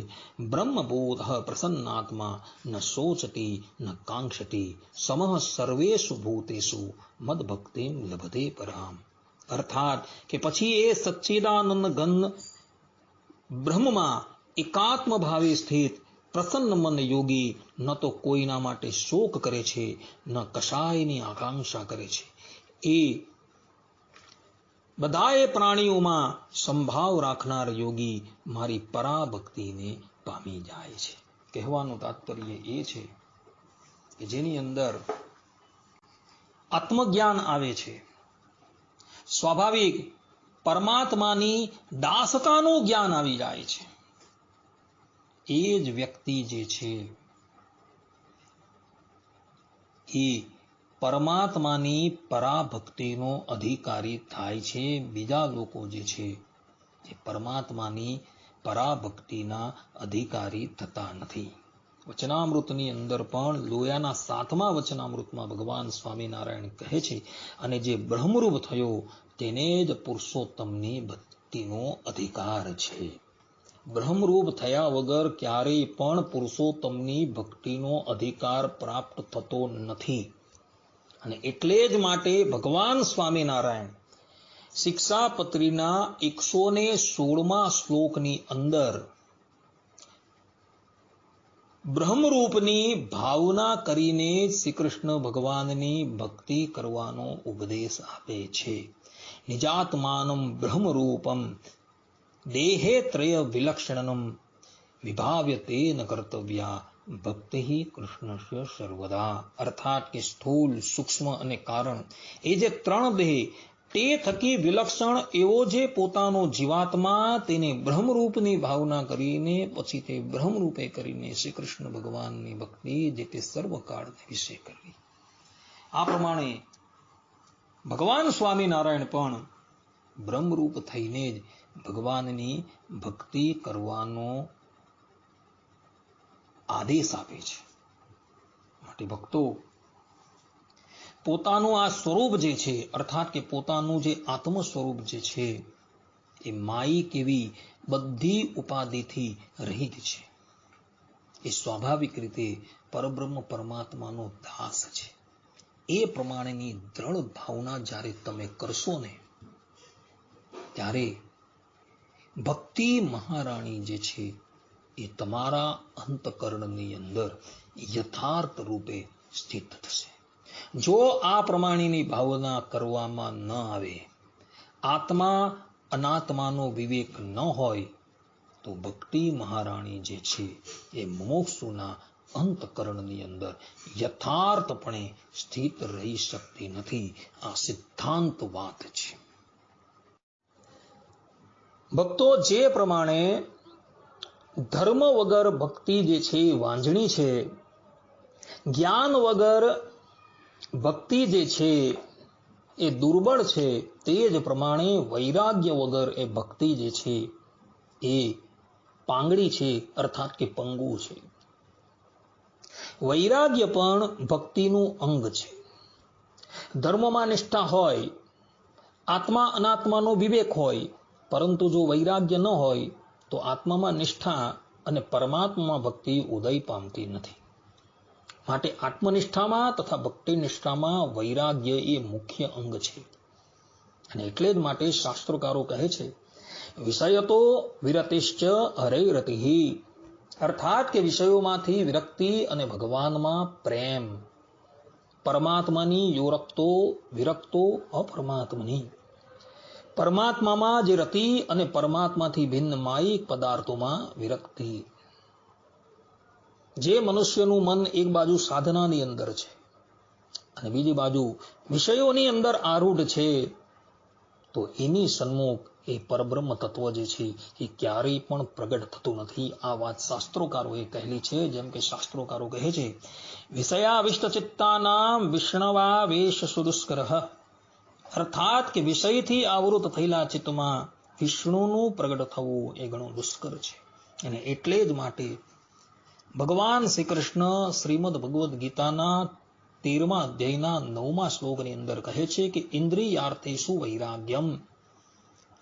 બ્રહ્મબોધ પ્રસન્નાત્મા ન શોચતી ન કાંક્ષતી સમઃ સર્વેષુ ભૂતેષુ મદભક્તિમ લભતે પરામ. અર્થાત કે પછી એ સચ્ચિદાનંદ ઘન બ્રહ્મમાં એકાત્મ ભાવે સ્થિત પ્રસન્ન મન યોગી ન તો કોઈના માટે શોક કરે છે, ન કશાયની આકાંક્ષા કરે છે. એ બધાએ પ્રાણીઓમાં સંભાવ રાખનાર યોગી મારી પરાભક્તિને પામી જાય છે. કહેવાનું તાત્પર્ય એ છે કે જેની અંદર આત્મજ્ઞાન આવે છે, સ્વાભાવિક પરમાત્માની દાસતાનું જ્ઞાન આવી જાય છે, એ જ વ્યક્તિ જે છે એ પરમાત્માની પરાભક્તિનો અધિકારી થાય છે. બીજા લોકો જે છે એ પરમાત્માની પરાભક્તિના અધિકારી થતા નથી. વચનામૃતની અંદર પણ લોયાના 7મા વચનામૃતમાં ભગવાન સ્વામિનારાયણ કહે છે, અને જે બ્રહ્મરૂપ થયો તેને જ પુરુષોત્તમની ભક્તિનો અધિકાર છે. બ્રહ્મરૂપ થયા વગર ક્યારેય પણ પુરુષોત્તમની ભક્તિનો અધિકાર પ્રાપ્ત થતો નથી. અને એટલે જ માટે ભગવાન સ્વામિનારાયણ શિક્ષાપત્રીના 116મા શ્લોકની અંદર બ્રહ્મરૂપની ભાવના કરીને શ્રી કૃષ્ણ ભગવાનની ભક્તિ કરવાનો ઉપદેશ આપે છે. નિજાત્માનમ બ્રહ્મરૂપમ દેહે ત્રય વિલક્ષણમ વિભાવ્ય તેન કર્તવ્યા ભક્તિ કૃષ્ણસ્ય સર્વદા. અર્થાત કે સ્થૂલ, સૂક્ષ્મ અને કારણ એ જે 3 દેહ તે થકી વિલક્ષણ એવો જે પોતાનો જીવાત્મા તેને બ્રહ્મરૂપની ભાવના કરીને પછી તે બ્રહ્મરૂપે કરીને શ્રી કૃષ્ણ ભગવાનની ભક્તિ જે તે સર્વકાળ વિશે કરવી. આ પ્રમાણે ભગવાન સ્વામિનારાયણ પણ બ્રહ્મરૂપ થઈને જ ભગવાનની ભક્તિ કરવાનો આદેશ આપે છે. માટે ભક્તો પોતાનું આ સ્વરૂપ જે છે, અર્થાત કે પોતાનું જે આત્મ સ્વરૂપ જે છે એ માયિક એવી બધી ઉપાધિથી રહિત છે. એ સ્વાભાવિક રીતે પરબ્રહ્મ પરમાત્માનો દાસ છે. એ પ્રમાણેની દ્રઢ ભાવના જ્યારે તમે કરશો ને, ત્યારે ભક્તિ મહારાણી જે છે એ તમારા અંતકરણની અંદર યથાર્થ રૂપે સ્થિત થશે. જો આ પ્રમાણેની ભાવના કરવામાં ન આવે, આત્મા અનાત્માનો વિવેક ન હોય, તો ભક્તિ મહારાણી જે છે એ મોક્ષના અંતકરણની અંદર યથાર્થપણે સ્થિત રહી શકતી નથી. આ સિદ્ધાંત વાત છે. ભક્તો, જે પ્રમાણે ધર્મ વગર ભક્તિ જે છે એ વાંઝણી છે, જ્ઞાન વગર ભક્તિ જે છે એ દુર્બળ છે, તે જ પ્રમાણે વૈરાગ્ય વગર એ ભક્તિ જે છે એ પાંગડી છે, અર્થાત કે પંગુ છે. વૈરાગ્ય પણ ભક્તિનું અંગ છે. ધર્મમાં નિષ્ઠા હોય, આત્મા અનાત્માનો વિવેક હોય, પરંતુ જો વૈરાગ્ય ન હોય તો આત્મામાં નિષ્ઠા અને પરમાત્મામાં ભક્તિ ઉદય પામતી નથી. માટે આત્મનિષ્ઠામાં તથા ભક્તિ નિષ્ઠામાં વૈરાગ્ય એ મુખ્ય અંગ છે. અને એટલે જ માટે શાસ્ત્રકારો કહે છે, વિષયતો વિરતિશ્ચ હરૈરતિઃ, અર્થાત કે વિષયોમાંથી વિરક્તિ અને ભગવાનમાં પ્રેમ. પરમાત્માની યોરક્તો વિરક્તો અપરમાત્મની, પરમાત્મામાં જે રતિ અને પરમાત્માથી ભિન્ન માયિક પદાર્થોમાં વિરક્તિ. જે મનુષ્યનું મન એક બાજુ સાધનાની અંદર છે અને બીજી બાજુ વિષયોની અંદર આરૂઢ છે, તો એની સન્મુખ એ પરબ્રહ્મ તત્વ જે છે એ ક્યારેય પણ પ્રગટ થતું નથી. આ વાત શાસ્ત્રોકારોએ કહેલી છે. જેમ કે શાસ્ત્રોકારો કહે છે, વિષયાવિષ્ટ ચિત્તાનામ વિષ્ણવા વેશ સુદુષ્કરઃ, અર્થાત કે વિષયથી આવૃત થયેલા ચિત્તમાં વિષ્ણુનું પ્રગટ થવું એ ઘણું દુષ્કર છે. અને એટલે જ માટે ભગવાન શ્રી કૃષ્ણ શ્રીમદ ભગવદ્ ગીતાના 13મા અધ્યાયના 9મા શ્લોકની અંદર કહે છે કે ઇન્દ્રિયાર્થેષુ વૈરાગ્યમ,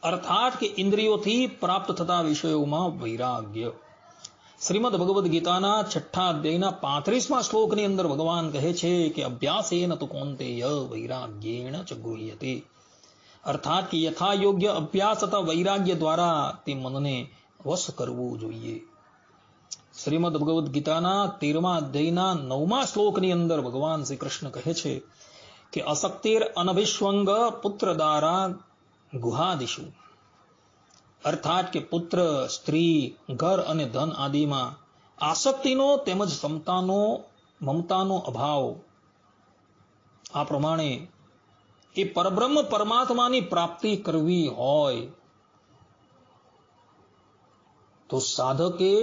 અર્થાત કે ઇન્દ્રિયોથી પ્રાપ્ત થતા વિષયોમાં વૈરાગ્ય. શ્રીમદ ભગવદ્ ગીતાના 6ઠા અધ્યાયના 35મા શ્લોકની અંદર ભગવાન કહે છે કે અભ્યાસેન તુ કૌંતેય વૈરાગ્યેણ ચ ગૃહ્યતે, અર્થાત કે યથા યોગ્ય અભ્યાસ તથા વૈરાગ્ય દ્વારા તે મનને વશ કરવું જોઈએ. શ્રીમદ ભગવદ્ ગીતાના 13મા અધ્યાયના 9મા શ્લોકની અંદર ભગવાન શ્રી કૃષ્ણ કહે છે કે અશક્તિર અનભિષ્વંગ પુત્ર દારા ગુહાદિશુ, અર્થાત કે પુત્ર, સ્ત્રી, ઘર અને ધન આદિમાં આસક્તિનો તેમજ સમતાનો મમતાનો અભાવ. આ પ્રમાણે એ પરબ્રહ્મ પરમાત્માની પ્રાપ્તિ કરવી હોય તો સાધકે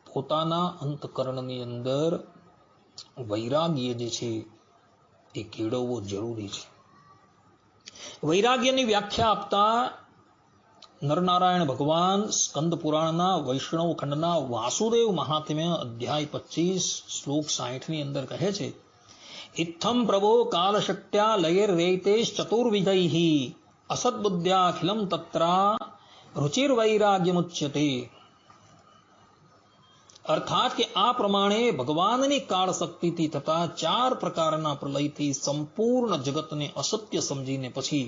પોતાના અંતકરણની અંદર વૈરાગ્ય જે છે એ કેળવવો જરૂરી છે. વૈરાગ્યની વ્યાખ્યા આપતા નરનારાયણ ભગવાન સ્કંદ પુરાણના વૈષ્ણવ ખંડના વાસુદેવ મહાત્મ્ય અધ્યાય 25 શ્લોક 60 ની અંદર કહે છે, ઇત્થમ પ્રભો કાલશક્ત્યા લયૈર્વૈતેશ ચતુર્વિધૈઃ અસદ્બુદ્ધ્યાખિલમ તત્રા રુચિર્વૈરાગ્યમુચ્યતે, અર્થાત કે આ પ્રમાણે ભગવાનની કાળ શક્તિથી થતા 4 પ્રકારના પ્રલયથી સંપૂર્ણ જગતને અસત્ય સમજીને પછી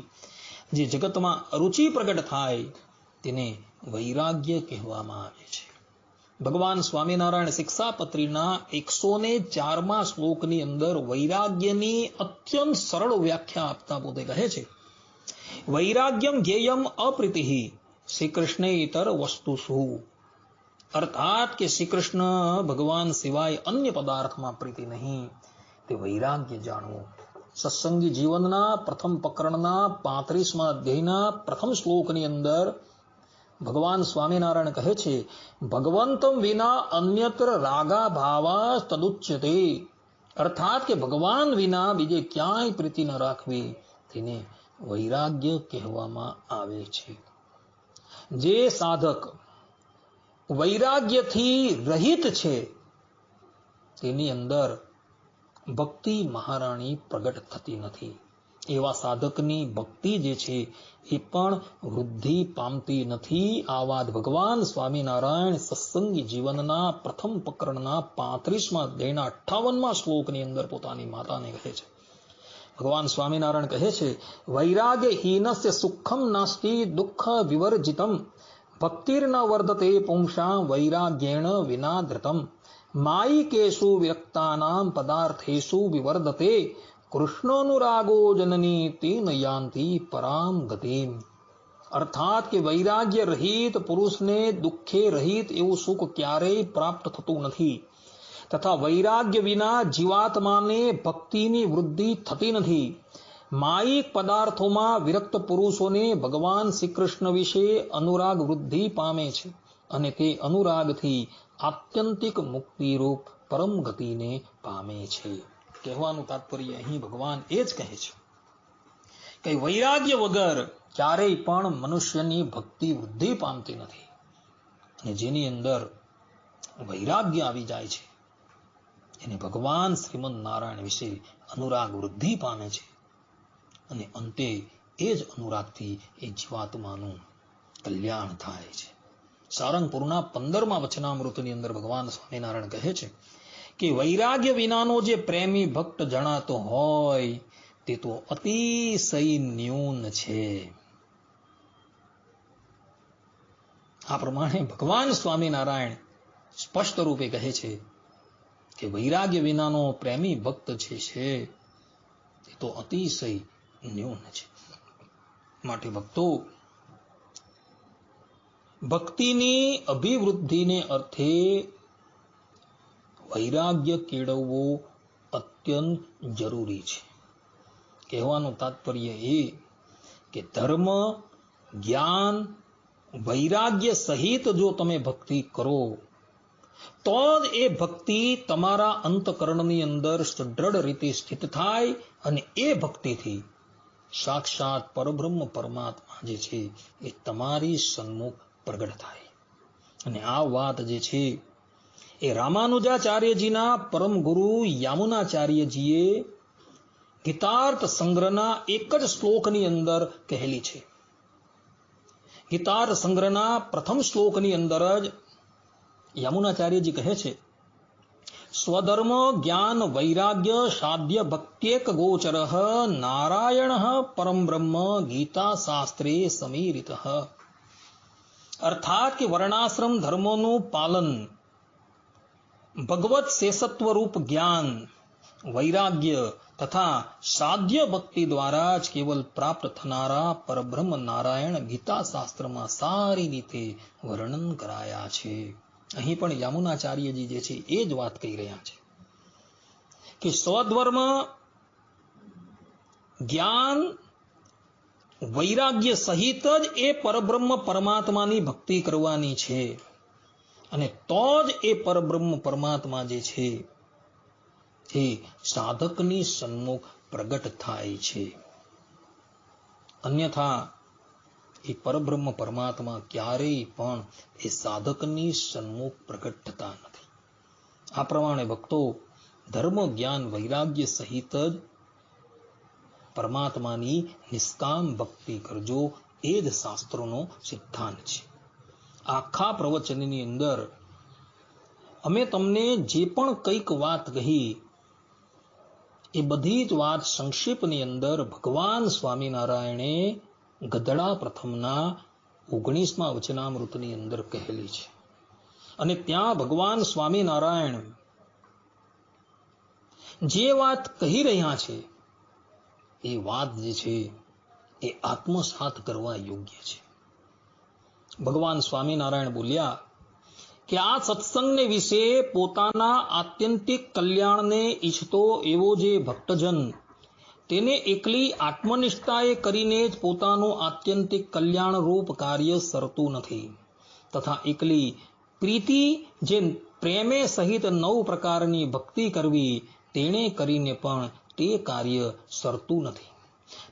જે જગતમાં અરુચિ પ્રગટ થાય તેને વૈરાગ્ય કહેવામાં આવે છે. ભગવાન સ્વામિનારાયણ શિક્ષાપત્રીના 104મા શ્લોકની અંદર વૈરાગ્યની અત્યંત સરળ વ્યાખ્યા આપતા પોતે કહે છે, વૈરાગ્યમ જ્ઞેયમ અપ્રીતિઃ શ્રી કૃષ્ણે ઇતર વસ્તુષુ, અર્થાત કે શ્રી કૃષ્ણ ભગવાન સિવાય અન્ય પદાર્થમાં પ્રીતિ નહીં, તે વૈરાગ્ય જાણવું. સત્સંગી જીવનના પ્રથમ પ્રકરણના 35મા અધ્યાયના પ્રથમ શ્લોકની અંદર ભગવાન સ્વામિનારાયણ કહે છે, ભગવંતમ વિના અન્યત્ર રાગા ભાવા તદુચ્યતે, અર્થાત કે ભગવાન વિના બીજે ક્યાંય પ્રીતિ ન રાખવી તેને વૈરાગ્ય કહેવામાં આવે છે. જે સાધક વૈરાગ્યથી રહિત છે તેની અંદર ભક્તિ મહારાણી પ્રગટ થતી નથી. એવા સાધકની ભક્તિ જે છે એ પણ વૃદ્ધિ પામતી નથી. આ વાત ભગવાન સ્વામિનારાયણ સત્સંગી જીવનના પ્રથમ પ્રકરણના 35મા અધ્યાયના 58મા શ્લોકની અંદર પોતાની માતાને કહે છે. ભગવાન સ્વામિનારાયણ કહે છે, વૈરાગ્યહીનસ્ય સુખમ નાસ્તિ દુઃખ વિવર્જિતમ ભક્તિર્ન વર્ધતે પુંસાં વૈરાગ્યેણ વિના ધૃતમ માયિકેષુ વિરક્તાનાં પદાર્થેષુ વિવર્ધતે કૃષ્ણોનુરાગો જનની તેન યાન્તિ પરામ ગતિમ. અર્થાત કે વૈરાગ્ય રહિત પુરુષને દુઃખે રહિત એવું સુખ ક્યારેય પ્રાપ્ત થતું નથી તથા વૈરાગ્ય વિના જીવાત્માને ભક્તિની વૃદ્ધિ થતી નથી. માયિક પદાર્થોમાં વિરક્ત પુરુષોને ભગવાન શ્રી કૃષ્ણ વિશે અનુરાગ વૃદ્ધિ પામે છે અને તે અનુરાગથી આત્યંતિક મુક્તિરૂપ પરમ ગતિને પામે છે. કહેવાનું તાત્પર્ય અહીં ભગવાન એ જ કહે છે કે વૈરાગ્ય વગર ક્યારેય પણ મનુષ્યની ભક્તિ વૃદ્ધિ પામતી નથી. અને જેની અંદર વૈરાગ્ય આવી જાય છે એને ભગવાન શ્રીમદ નારાયણ વિશે અનુરાગ વૃદ્ધિ પામે છે અને અંતે એ જ અનુરાગથી એ જીવાત્માનું કલ્યાણ થાય છે. સારંગપુરના 15મા વચનામૃતની અંદર ભગવાન સ્વામિનારાયણ કહે છે કે વૈરાગ્ય વિનાનો જે પ્રેમી ભક્ત જણાતો હોય તે તો અતિશય ન્યૂન છે. આ પ્રમાણે ભગવાન સ્વામિનારાયણ સ્પષ્ટ રૂપે કહે છે કે વૈરાગ્ય વિનાનો પ્રેમી ભક્ત જે છે તે તો અતિશય ન્યૂન છે. માટે ભક્તો, ભક્તિની અભિવૃદ્ધિને અર્થે વૈરાગ્ય કેળવવું અત્યંત જરૂરી છે. કહેવાનું તાત્પર્ય એ કે ધર્મ, જ્ઞાન, વૈરાગ્ય સહિત જો તમે ભક્તિ કરો તો જ એ ભક્તિ તમારા અંતકરણની અંદર સુદૃઢ રીતે સ્થિત થાય અને એ ભક્તિથી સાક્ષાત પરબ્રહ્મ પરમાત્મા જે છે એ તમારી સન્મુખ પ્રગટ થાય. અને આ વાત જે છે એ રામાનુજાચાર્યજીના પરમ ગુરુ યામુનાચાર્યજીએ ગીતાર્થ સંગ્રહના એક જ શ્લોકની અંદર કહેલી છે. ગીતાર્થ સંગ્રહના પ્રથમ શ્લોકની અંદર જ યામુનાચાર્યજી કહે છે, સ્વધર્મ જ્ઞાન વૈરાગ્ય સાધ્ય ભક્ત્યેક ગોચર નારાયણ પરમ બ્રહ્મ ગીતા શાસ્ત્રે સમીરિત. અર્થાત કે વર્ણાશ્રમ ધર્મોનું પાલન, ભગવત શેષત્વરૂપ જ્ઞાન, વૈરાગ્ય તથા સાધ્ય ભક્તિ દ્વારા જ કેવલ પ્રાપ્ત થનારા પરબ્રહ્મ નારાયણ ગીતા શાસ્ત્રમાં સારી રીતે વર્ણન કરાયા છે. અહીં પણ યામુનાચાર્યજી જે છે એ જ વાત કહી રહ્યા છે કે સ્વધર્મ, જ્ઞાન, વૈરાગ્ય સહિત જ એ પરબ્રહ્મ પરમાત્માની ભક્તિ કરવાની છે અને તો જ એ પરબ્રહ્મ પરમાત્મા જે છે એ સાધકની સન્મુખ પ્રગટ થાય છે. અન્યથા એ પરબ્રહ્મ પરમાત્મા ક્યારેય પણ એ સાધકની સન્મુખ પ્રગટ થતા નથી. આ પ્રમાણે ભક્તો, ધર્મ, જ્ઞાન, વૈરાગ્ય સહિત જ પરમાત્માની નિષ્કામ ભક્તિ કરજો, એ જ શાસ્ત્રોનો સિદ્ધાંત છે. આખા પ્રવચનની અંદર અમે તમને જે પણ કંઈક વાત કહી એ બધી જ વાત સંક્ષેપની અંદર ભગવાન સ્વામિનારાયણે ગધડા પ્રથમના 19મા વચનામૃતની અંદર કહેલી છે. અને ત્યાં ભગવાન સ્વામિનારાયણ જે વાત કહી રહ્યા છે એ વાત જે છે એ આત્મસાત કરવા યોગ્ય છે. ભગવાન સ્વામિનારાયણ બોલ્યા કે આ સત્સંગને વિશે પોતાના આત્યંતિક કલ્યાણને ઈચ્છતો એવો જે ભક્તજન તેને એકલી આત્મનિષ્ઠાએ કરીને જ પોતાનું આત્યંતિક કલ્યાણ રૂપ કાર્ય સરતું નથી તથા એકલી પ્રીતિ જે પ્રેમે સહિત 9 પ્રકારની ભક્તિ કરવી તેણે કરીને પણ તે કાર્ય સરતું નથી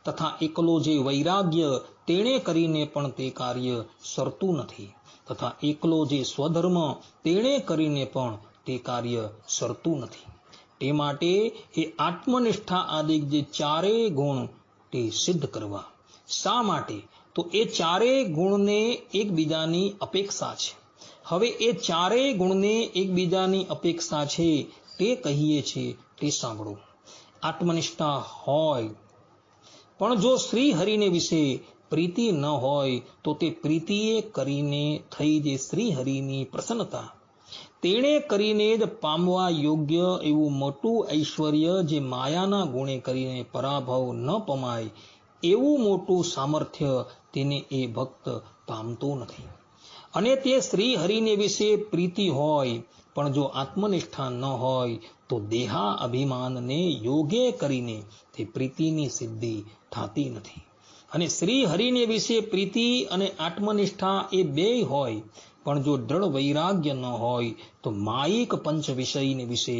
તથા એકલો જે વૈરાગ્ય તેણે કરીને પણ તે કાર્ય સરતું નથી તથા એકલો જે સ્વધર્મ તેણે કરીને પણ તે કાર્ય સરતું નથી. તે માટે એ આત્મનિષ્ઠા આદિ જે 4 ગુણ તે સિદ્ધ કરવા. શા માટે? તો એ ચારેય ગુણને એકબીજાની અપેક્ષા છે. હવે એ ચારેય ગુણને એકબીજાની અપેક્ષા છે તે કહીએ છીએ તે સાંભળો. આત્મનિષ્ઠા હોય પણ જો શ્રી હરિને વિશે પ્રીતિ ન હોય તો તે પ્રીતિએ કરીને થઈ જે શ્રી હરિની પ્રસન્નતા તેણે કરીને જ પામવા યોગ્ય એવું મોટું ઐશ્વર્ય જે માયાના ગુણે કરીને પરાભવ ન પમાય એવું મોટું સામર્થ્ય તેને એ ભક્ત પામતો નથી. અને તે શ્રી હરિને વિશે પ્રીતિ હોય પણ જો આત્મનિષ્ઠા ન હોય તો દેહા અભિમાનને યોગે કરીને તે પ્રીતિની સિદ્ધિ થતી નથી. અને શ્રી હરિને વિશે પ્રીતિ અને આત્મનિષ્ઠા એ બેય હોય પણ જો દ્રઢ વૈરાગ્ય ન હોય તો માયિક પંચ વિષયને વિશે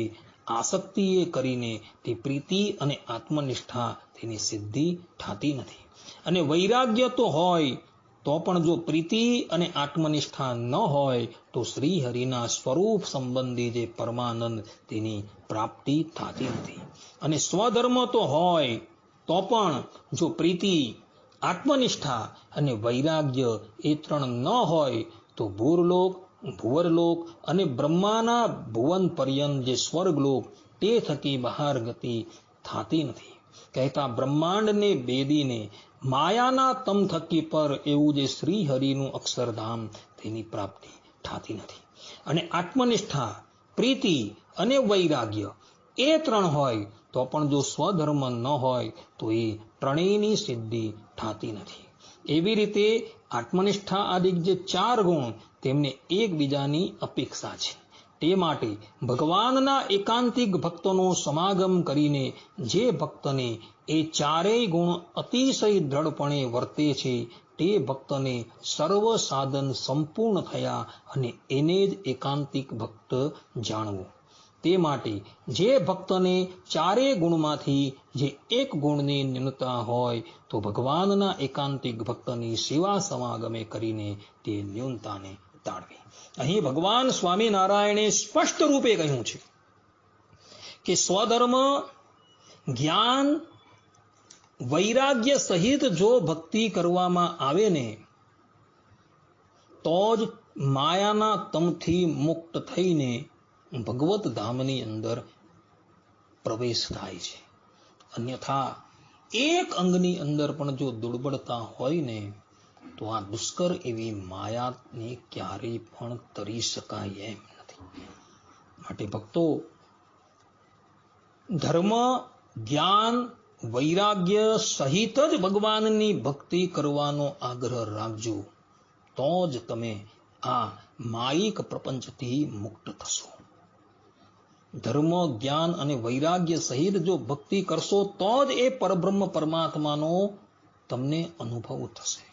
આસક્તિએ કરીને તે પ્રીતિ અને આત્મનિષ્ઠા તેની સિદ્ધિ થતી નથી. અને વૈરાગ્ય તો હોય તો પણ જો પ્રીતિ અને આત્મનિષ્ઠા ન હોય તો શ્રી હરિના સ્વરૂપ સંબંધી જે પરમાનંદ તેની પ્રાપ્તિ થતી નથી. અને સ્વધર્મ તો હોય તો પણ જો પ્રીતિ આત્મનિષ્ઠા અને વૈરાગ્ય એ ત્રણ ન હોય તો ભૂરલોક ભુવરલોક અને બ્રહ્માના ભુવન પર્યંત જે સ્વર્ગલોક તે થકી બહાર ગતિ થતી નથી. કહેતા બ્રહ્માંડને બેદીને માયાના તમ થકી પર એવું જે શ્રી હરિનું અક્ષરધામ તેની પ્રાપ્તિ થતી નથી. અને આત્મનિષ્ઠા પ્રીતિ અને વૈરાગ્ય એ ત્રણ હોય તો પણ જો સ્વધર્મ ન હોય તો એ ત્રણેયની સિદ્ધિ થતી નથી. એવી રીતે આત્મનિષ્ઠા આદિ જે ચાર ગુણ તેમને એકબીજાની અપેક્ષા છે. તે માટે ભગવાનના એકાંતિક ભક્તોનો સમાગમ કરીને જે ભક્તને એ ચારેય ગુણ અતિશય દ્રઢપણે વર્તે છે તે ભક્તને સર્વ સાધન સંપૂર્ણ થયા અને એને જ એકાંતિક ભક્ત જાણવો. તે માટે જે ભક્તને ચારેય ગુણમાંથી જે એક ગુણની ન્યૂનતા હોય તો ભગવાનના એકાંતિક ભક્તની સેવા સમાગમે કરીને તે ન્યૂનતાને તાળવી. અહીં ભગવાન સ્વામિનારાયણે સ્પષ્ટ રૂપે કહ્યું છે કે સ્વધર્મ જ્ઞાન વૈરાગ્ય સહિત જો ભક્તિ કરવામાં આવે ને તો જ માયાના તમથી મુક્ત થઈને ભગવત ધામની અંદર પ્રવેશ થાય છે. અન્યથા એક અંગની અંદર પણ જો દુર્બળતા હોય ને તો આ દુષ્કર એવી માયાને ક્યારેય પણ તરી શકાય એમ નથી. માટે ભક્તો ધર્મ જ્ઞાન વૈરાગ્ય સહિત જ ભગવાનની ભક્તિ કરવાનો આગ્રહ રાખજો તો જ તમે આ માયિક પ્રપંચથી મુક્ત થશો. ધર્મ જ્ઞાન અને વૈરાગ્ય સહિત જો ભક્તિ કરશો તો જ એ પરબ્રહ્મ પરમાત્માનો તમને અનુભવ થશે.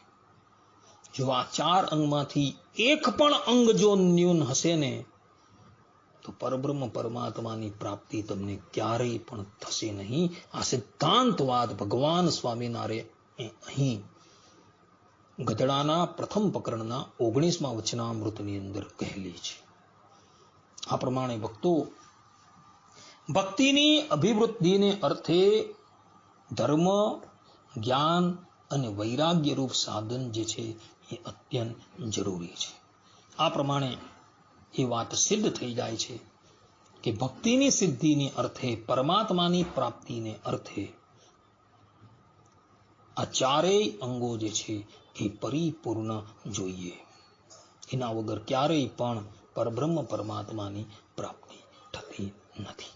જો આ ચાર અંગમાંથી એક પણ અંગ જો ન્યૂન હશે ને તો પરબ્રહ્મ પરમાત્માની પ્રાપ્તિ તમને ક્યારેય પણ થશે નહીં. આ સિદ્ધાંતવાદ ભગવાન સ્વામિનારાયણે અહીં ગધડાના પ્રથમ પ્રકરણના 19મા વચનામૃતની અંદર કહેલી છે. આ પ્રમાણે ભક્તો ભક્તિની અભિવૃદ્ધિને અર્થે ધર્મ જ્ઞાન અને વૈરાગ્ય રૂપ સાધન જે છે એ અત્યંત જરૂરી છે. આ પ્રમાણે એ વાત સિદ્ધ થઈ જાય છે કે ભક્તિની સિદ્ધિની અર્થે પરમાત્માની પ્રાપ્તિને અર્થે આ ચારેય અંગો જે છે એ પરિપૂર્ણ જોઈએ. એના વગર ક્યારેય પણ પરબ્રહ્મ પરમાત્માની પ્રાપ્તિ થતી નથી.